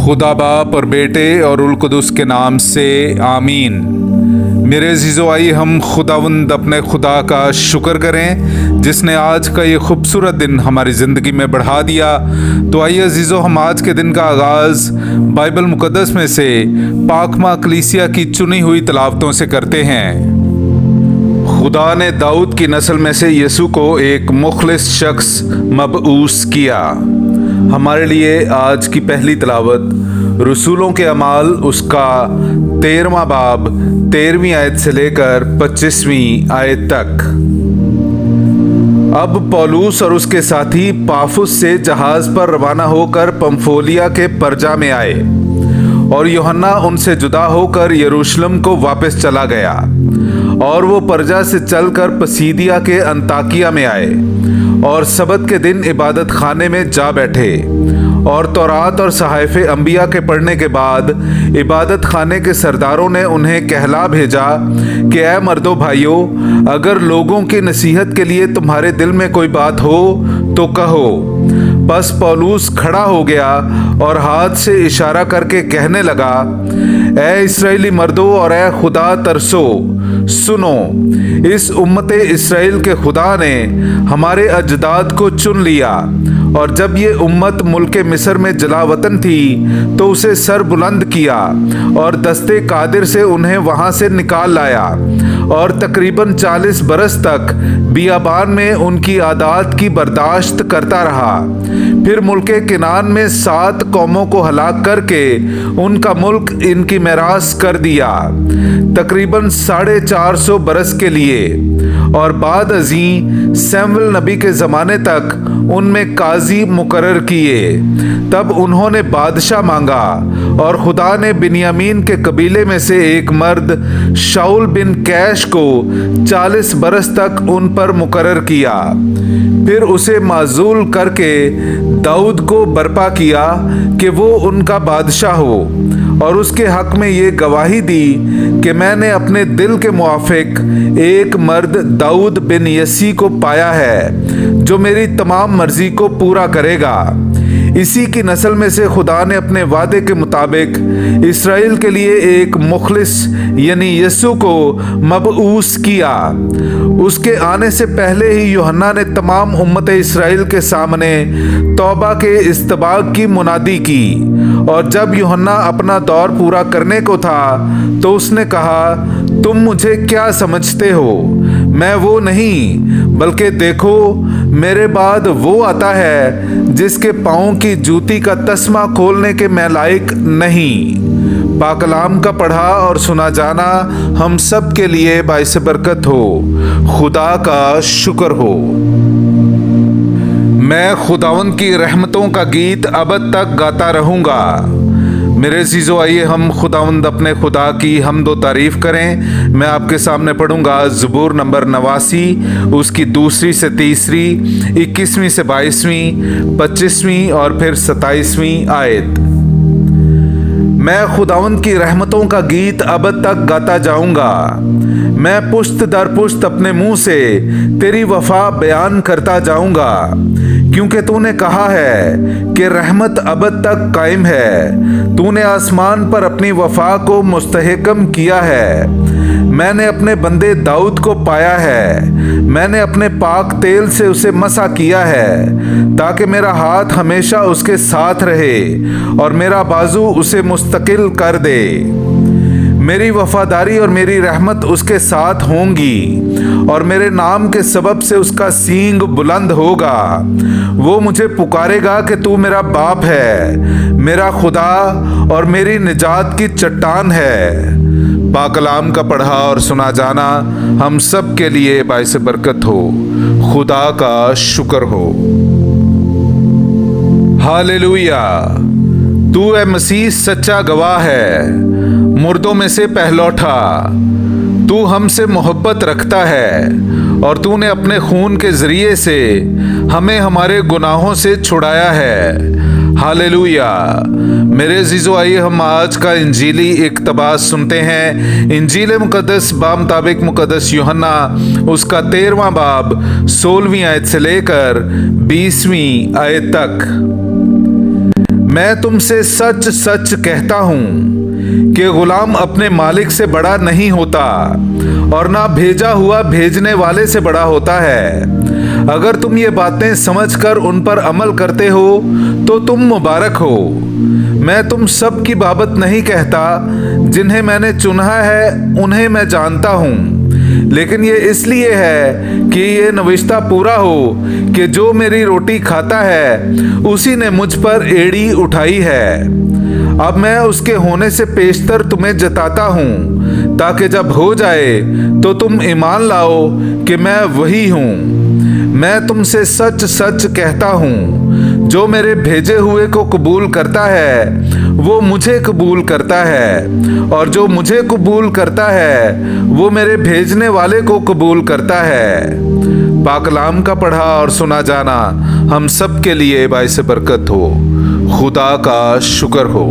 खुदा बाप और बेटे और उल कुदुस के नाम से आमीन। मेरे अजीज़ो, आइए हम खुदावंद अपने खुदा का शुक्र करें जिसने आज का ये खूबसूरत दिन हमारी ज़िंदगी में बढ़ा दिया। तो आइए अजीज़ो, हम आज के दिन का आगाज़ बाइबल मुक़द्दस में से पाकमा कलीसिया की चुनी हुई तलावतों से करते हैं। खुदा ने दाऊद की नस्ल में से यीशु को एक मुखलिस शख्स मबऊस किया। हमारे लिए आज की पहली तलावत रसूलों के अमाल उसका 13वां बाब 13वीं आयत से लेकर 25वीं आयत तक। अब पौलुस और उसके साथी पाफुस से जहाज पर रवाना होकर पंफोलिया के परजा में आए और यूहन्ना उनसे जुदा होकर यरूशलेम को वापस चला गया और वो परजा से चलकर पसीदिया के अंताकिया में आए और सबत के दिन इबादत खाने में जा बैठे और तौरात और सहाइफे अंबिया के पढ़ने के बाद इबादत खाने के सरदारों ने उन्हें कहला भेजा कि ऐ मर्दो भाइयों, अगर लोगों की नसीहत के लिए तुम्हारे दिल में कोई बात हो तो कहो। बस पौलुस खड़ा हो गया और हाथ से इशारा करके कहने लगा, ऐ इस्राएली मर्दों और ऐ खुदा तरसो, सुनो, इस उम्मते इस्राएल के खुदा ने हमारे अजदाद को चुन लिया और जब ये उम्मत मुल्के मिस्र में जलावतन थी तो उसे सर बुलंद किया और दस्ते कादिर से उन्हें वहां से निकाल लाया और तकरीबन 40 बरस तक बियाबान में उनकी आदात की बर्दाश्त करता रहा। फिर मुल्के किनान में 7 कौमों को हलाक करके उनका मुल्क इनकी मेरास कर दिया तकरीबन 450 बरस के लिए। और बाद अज़ीं सैमुअल नबी के ज़माने तक उनमें काजी मुकर्रर किए। तब उन्होंने बादशाह मांगा और खुदा ने बिन्यामीन के कबीले में से एक मर्द शाऊल बिन कैश को 40 बरस तक उन पर मुकर्रर किया। फिर उसे माजूल करके दाऊद को बर्पा किया कि वो उनका बादशाह हो और उसके हक में ये गवाही दी कि मैंने अपने दिल के मुआफिक एक मर्द दाऊद बिन यसी को पाया है जो मेरी तमाम मर्जी को पूरा करेगा। इसी की नस्ल में से खुदा ने अपने वादे के मुताबिक इस्राएल के लिए एक मुखलिस यानी यीशु को मबऊस किया। उसके आने से पहले ही यूहन्ना ने तमाम उम्मत इस्राएल के सामने तौबा के इस्तबाग की मुनादी की और जब यूहन्ना अपना दौर पूरा करने को था तो उसने कहा, तुम मुझे क्या समझते हो? मैं वो नहीं, बल्कि देखो मेरे बाद वो आता है जिसके पाँव की जूती का तस्मा खोलने के मैं लायक नहीं। पाकलाम का पढ़ा और सुना जाना हम सब के लिए बाइस बरकत हो। खुदा का शुक्र हो। मैं खुदावंद की रहमतों का गीत अबद तक गाता रहूँगा। मेरे अज़ीज़ों, आइए हम खुदावंद अपने खुदा की हमदो तारीफ़ करें। मैं आपके सामने पढ़ूंगा ज़बूर नंबर 89, उसकी 2 से 3, 21 से 22, 25 और फिर 27 आयत। मैं खुदावंद की रहमतों का गीत अबद तक गाता जाऊंगा। मैं पुश्त दर पुश्त अपने मुंह से तेरी वफा बयान करता जाऊंगा, क्योंकि तूने कहा है कि रहमत अबद तक कायम है। तूने आसमान पर अपनी वफा को मुस्तहकम किया है। मैंने अपने बंदे दाऊद को पाया है। मैंने अपने पाक तेल से उसे मसा किया है ताकि मेरा हाथ हमेशा उसके साथ रहे और मेरा बाजू उसे मुस्तकिल कर दे। मेरी वफादारी और मेरी रहमत उसके साथ होंगी और मेरे नाम के सबब से उसका सींग बुलंद होगा। वो मुझे पुकारेगा कि तू मेरा बाप है, मेरा खुदा और मेरी निजात की चट्टान है। पाकलाम का पढ़ा और सुना जाना हम सब के लिए बाइस बरकत हो। खुदा का शुक्र हो। हालेलुया। तू ए मसीह सच्चा गवाह है, मुर्दों में से पहलौठा। तू हमसे मोहब्बत रखता है और तूने अपने खून के जरिए से हमें हमारे गुनाहों से छुड़ाया है। हालेलुया। मेरे अज़ीज़ों, आइए हम आज का इंजीली इक़्तिबास सुनते हैं। इंजील मुक़द्दस बामुताबिक मुक़द्दस यूहन्ना उसका 13वां बाब 16वीं आयत से लेकर 20वीं आयत तक। میں تم سے سچ سچ کہتا ہوں کہ غلام اپنے مالک سے بڑا نہیں ہوتا اور نہ بھیجا ہوا بھیجنے والے سے بڑا ہوتا ہے۔ اگر تم یہ باتیں سمجھ کر ان پر عمل کرتے ہو تو تم مبارک ہو۔ میں تم سب کی بابت نہیں کہتا، جنہیں میں نے چنا ہے انہیں میں جانتا ہوں، لیکن یہ اس لیے ہے کہ یہ نوشتہ پورا ہو کہ جو میری روٹی کھاتا ہے اسی نے مجھ پر ایڑی اٹھائی ہے۔ اب میں اس کے ہونے سے پیشتر تمہیں جتاتا ہوں تاکہ جب ہو جائے تو تم ایمان لاؤ کہ میں وہی ہوں۔ میں تم سے سچ سچ کہتا ہوں، جو میرے بھیجے ہوئے کو قبول کرتا ہے وہ مجھے قبول کرتا ہے، اور جو مجھے قبول کرتا ہے وہ میرے بھیجنے والے کو قبول کرتا ہے۔ پاک کلام کا پڑھا اور سنا جانا ہم سب کے لیے باعث برکت ہو۔ خدا کا شکر ہو۔